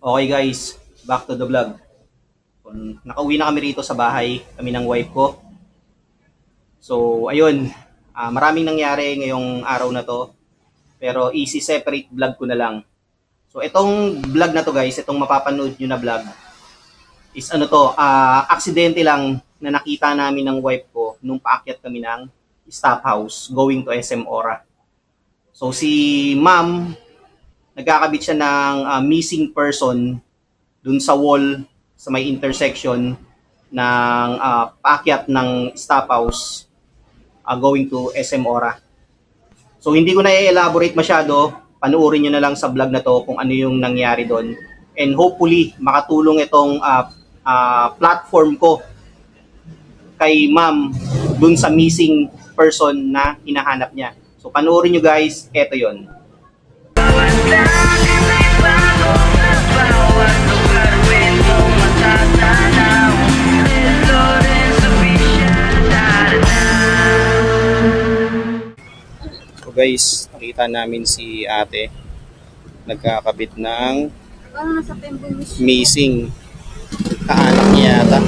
Okay guys, back to the vlog. Nakauwi na kami rito sa bahay, kami ng wife ko. So ayun, maraming nangyari ngayong araw na to. Pero easy separate vlog ko na lang. So itong vlog na to guys, itong mapapanood nyo na vlog is aksidente lang na nakita namin ng wife ko nung paakyat kami ng staff house going to SM Ora. So si ma'am, nagkakabit siya ng missing person dun sa wall sa may intersection ng paakyat ng staff house going to SM Ora. So hindi ko na i-elaborate masyado, panoorin nyo na lang sa vlog na to kung ano yung nangyari doon. And hopefully makatulong itong platform ko kay ma'am dun sa missing person na hinahanap niya. So panoorin nyo guys, eto yon. So guys, nakita namin si ate nagkakabit ng missing kaanak niya yata.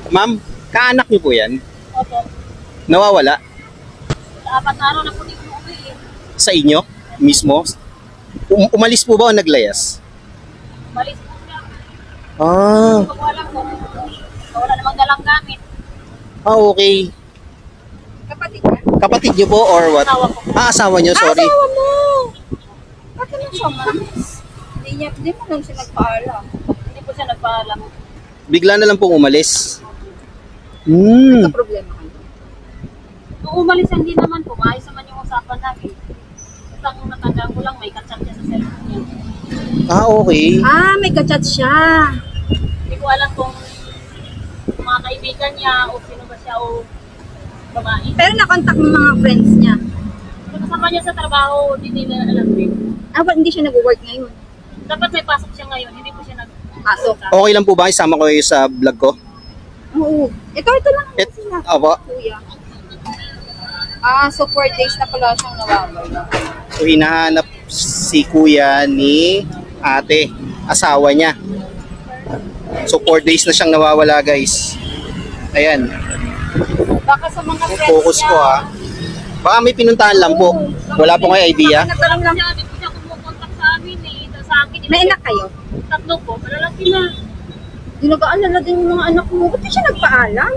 Ma'am, kaanak niyo po yan? Opo. Nawawala? Sa 4 araw na po di ko umuwi eh. Sa inyo? Mismo? Umalis po ba o naglayas? Balis po siya. Ah, Pag wala po, wala namang dalang gamit. okay. Kapatid niya? Kapatid niyo po or what? Asawa ko. Asawa niyo, sorry. Asawa mo! Bakit lang siya malis? Hindi mo lang siya nagpaalam. Hindi po siya nagpaalam. Bigla na lang pong umalis. Hmm. Problema kayo. Kung umalis hindi naman po, maayos naman yung usapan namin. Basta kung natandaan ko lang, may kachat niya sa cellphone niya. Okay. May kachat siya. Hindi ko alam kung mga kaibigan niya o sino ba siya o babae. Pero nakontak mo mga friends niya. Kung kasama niya sa trabaho, hindi nila alam din. Ba't hindi siya nag-work ngayon? Dapat may pasok siya ngayon, hindi po siya Pasok. Okay lang po ba isama ko kayo sa vlog ko? Oo. Ito lang ang sila. Aba, Kuya. So 4 days na pala siyang nawawala. so hinahanap si kuya ni ate, asawa niya. So 4 days na siyang nawawala guys. Ayan, Baka sa mga friends focus niya. ko Baka may pinuntahan lang po. Wala po kayo idea? Nagtanong lang. Hindi po siya kumukontak sa amin eh. Sa akin, May anak kayo? 3 po, malalaki na. Nag-aalala din yung mga anak mo. Ba't di siya nagpaalam?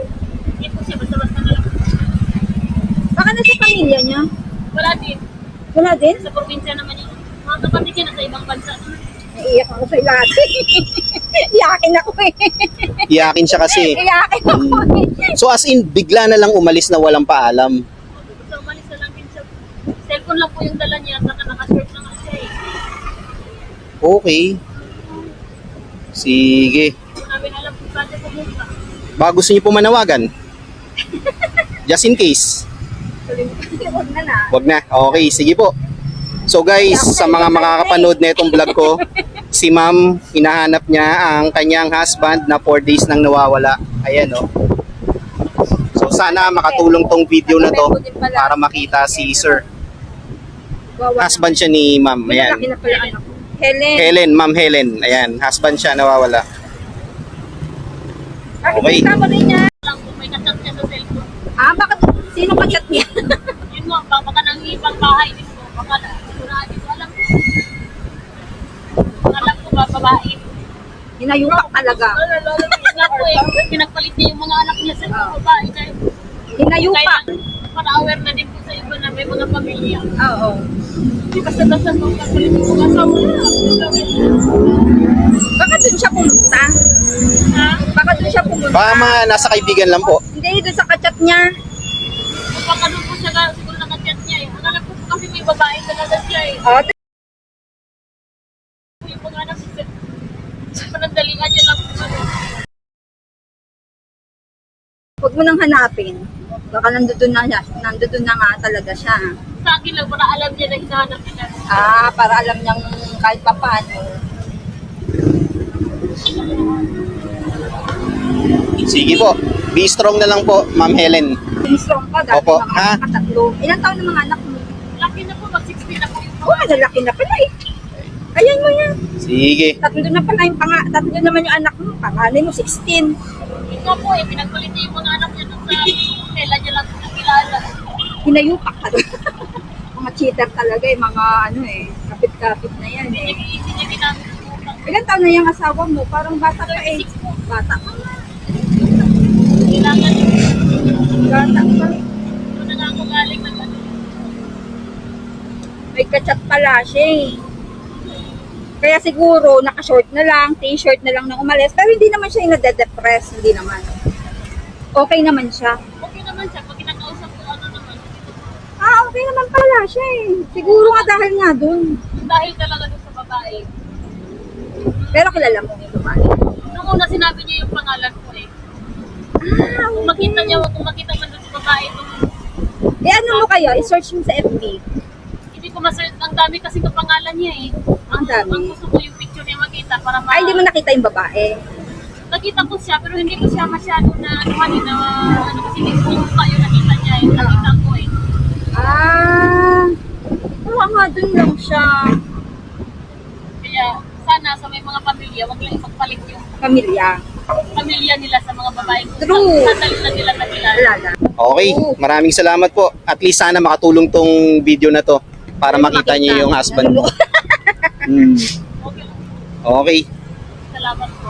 Hindi po siya, basta-basta na lang. Baka nasa pamilya niya. Wala din. Wala din? Sa probinsya naman yung mga kapatid niya nasa ibang bansa naman. Naiiyak ako sa lahat. Iyakin ako eh. Iyakin siya kasi. Iyakin ako eh. So as in, bigla na lang umalis na walang paalam. Basta umalis na lang din siya. Cellphone lang po yung dala niya, saka naka-shirt lang siya eh. Okay. Sige. Hindi po namin alam kung saan siya pumunta. Baka gusto niyo po manawagan? Just in case. Huwag na na. Wag na. Okay, sige po. So guys, sa mga makakapanood na itong vlog ko, si ma'am, hinahanap niya ang kanyang husband na 4 days nang nawawala. Ayan o. So sana makatulong tong video na to para makita si sir. Husband siya ni ma'am. Ayan. Malaki na pala anak ko. Helen. Helen, ma'am Helen. Ayan, husband siya nawawala. Okay. Kasama rin niya. Alam kung may kachat niya sa cellphone. Bakit? Sino kachat niya? Yun mo, baka nang ibang bahay din po. Baka na, sigurado ko. Alam ko. Alam ko ba, babae. Hinayupak talaga. Yun nga po eh, pinagpalit niya yung mga anak niya sa mga babae. Kaya Hinayupak. para aware na din po sa iba na may mga pamilya. Oo. Basta-basta nung kapalit yung mga asawa na. Baka dun siya pumunta. Ha? Baka dun siya pumunta. Baka mga nasa kaibigan lang po. Hindi, dun sa kachat niya. Baka doon po siya siguro nakachat niya eh. Ang alam ko po kasi may babae talaga siya eh. Yung mga anak sa panandalingan niya lang po. Huwag mo nang hanapin. Baka nandoon na nga talaga siya. Sa akin lang, para alam niya na hinahanap niya. Para alam niyang kahit pa paano. Sige po. Be strong na lang po, Ma'am Helen. Strong ka, dati Opo, mga ha? katatlo. Ilan taon ng mga anak mo? Laki na po, mag-16 na po yung Oo, lalaki na pala eh. Ayan mo yan. Sige. Tatlo na pala yung tatlo naman yung anak mo. Panganay mo 16. Ikaw po eh, pinagpalit niya yung mga anak niya doon sa tela niya lang nakilala. Hinayupak ka doon. Mga cheater talaga eh, mga ano eh, kapit-kapit na yan eh. Hindi niya ginamit yung utang. Ilan taon na yung asawa mo? Parang bata pa eh. 36 po. Bata ka nga. Kailangan yung Bata pa. doon na nga ako galing ng ano. May kachat pala siya eh. Kaya siguro, naka-short na lang, t-shirt na lang nang umalis. Pero hindi naman siya yung nade-depress. Hindi naman. Okay naman siya. Okay naman siya, pag kinakausap ko ano naman. Ah, okay naman pala siya eh. Siguro nga dahil nga dun. Dahil talaga doon sa babae. Pero kilala mo yung babae. Nung una sinabi niya yung pangalan ko eh. Ah, Kung makita niya, kung makita man doon sa babae ito, eh ano mo kayo? I-search mo sa FB. hindi ko ma-search. Ang dami kasi ng pangalan niya eh. Ang dami. Ang gusto ko yung picture niya makita para Ay, hindi mo nakita yung babae. nakita ko siya pero hindi ko siya masyado na ano kasi hindi ko mukha yung nakita niya yung nakita ko eh. Ah, wala nga dun lang siya. Kaya sana sa may mga pamilya, wag lang ipagpalit yung Pamilya. pamilya nila sa mga babae. True. Sandali na nila nakilala. Alala. Okay, maraming salamat po. At least sana makatulong tong video na to para makita niyo yung husband mo. Okay lang. Okay. Salamat po.